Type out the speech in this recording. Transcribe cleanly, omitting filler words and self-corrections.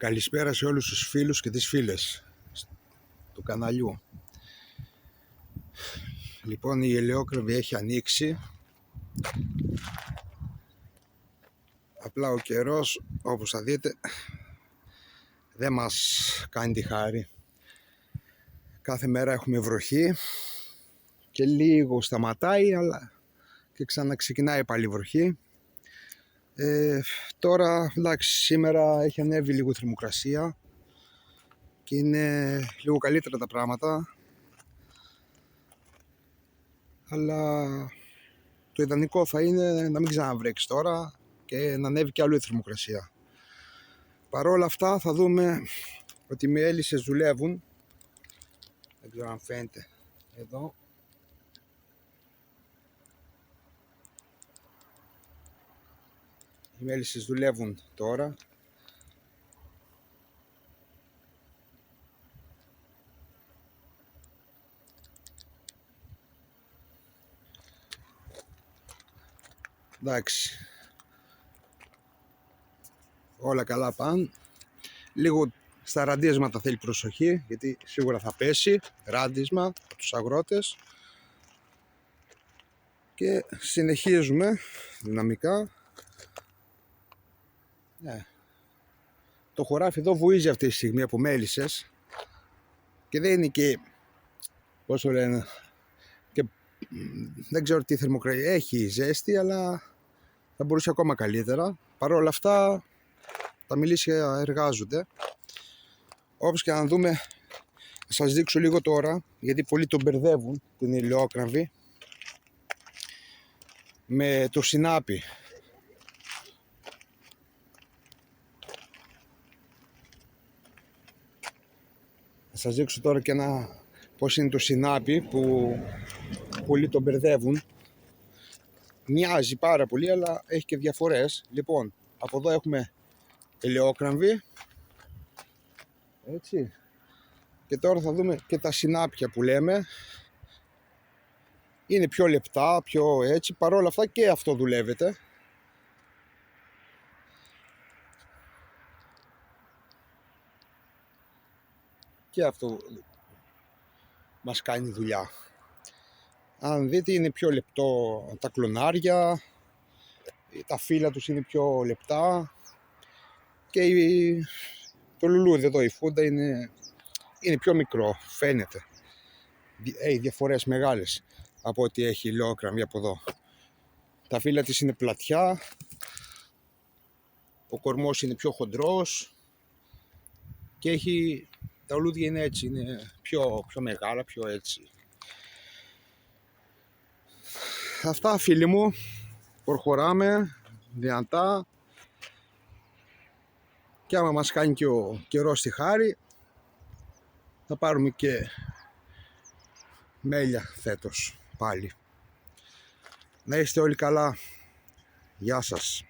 Καλησπέρα σε όλους τους φίλους και τις φίλες του καναλιού. Λοιπόν, η ελαιόκραβη έχει ανοίξει. Απλά ο καιρός, όπως θα δείτε, δεν μας κάνει τη χάρη. Κάθε μέρα έχουμε βροχή και λίγο σταματάει, αλλά και ξαναξεκινάει πάλι η βροχή. Τώρα, εντάξει, σήμερα έχει ανέβει λίγο η θερμοκρασία και είναι λίγο καλύτερα τα πράγματα, αλλά το ιδανικό θα είναι να μην ξαναβρέξει τώρα και να ανέβει κι άλλο η θερμοκρασία. Παρ' όλα αυτά θα δούμε ότι οι μέλισσες δουλεύουν. Δεν ξέρω αν φαίνεται εδώ. Οι μέλισσες δουλεύουν τώρα. Εντάξει, όλα καλά πάνε. Λίγο στα ραντίσματα θέλει προσοχή, γιατί σίγουρα θα πέσει ράντισμα από τους αγρότες. Και συνεχίζουμε δυναμικά. Το χωράφι εδώ βουίζει αυτή τη στιγμή από μέλισσες και δεν είναι και, πώς το λένε, και δεν ξέρω τι θερμοκρασία έχει, ζέστη, αλλά θα μπορούσε ακόμα καλύτερα. Παρ' όλα αυτά τα μελίσια εργάζονται. Όπως και να δούμε, θα σας δείξω λίγο τώρα, γιατί πολλοί τον μπερδεύουν την ελαιόκραβη με το σινάπι. Θα σας δείξω τώρα και πώς είναι το σινάπι που πολλοί τον μπερδεύουν. Μοιάζει πάρα πολύ, αλλά έχει και διαφορές. Λοιπόν, από εδώ έχουμε ελαιόκραβη, έτσι, και τώρα θα δούμε και τα σινάπια που λέμε. Είναι πιο λεπτά, πιο έτσι, παρόλα αυτά και αυτό δουλεύεται. Και αυτό μας κάνει δουλειά. Αν δείτε, είναι πιο λεπτό τα κλονάρια, τα φύλλα τους είναι πιο λεπτά και το λουλούδι εδώ, η φούντα είναι πιο μικρό, φαίνεται. Έχει διαφορές μεγάλες από ό,τι έχει η ελαιόκραβη από εδώ. Τα φύλλα της είναι πλατιά, ο κορμός είναι πιο χοντρός και τα λουλούδια είναι έτσι, είναι πιο μεγάλα, πιο έτσι. Αυτά, φίλοι μου, προχωράμε δυνατά και άμα μας κάνει και ο καιρός τη χάρη θα πάρουμε και μέλια φέτος πάλι. Να είστε όλοι καλά. Γεια σας.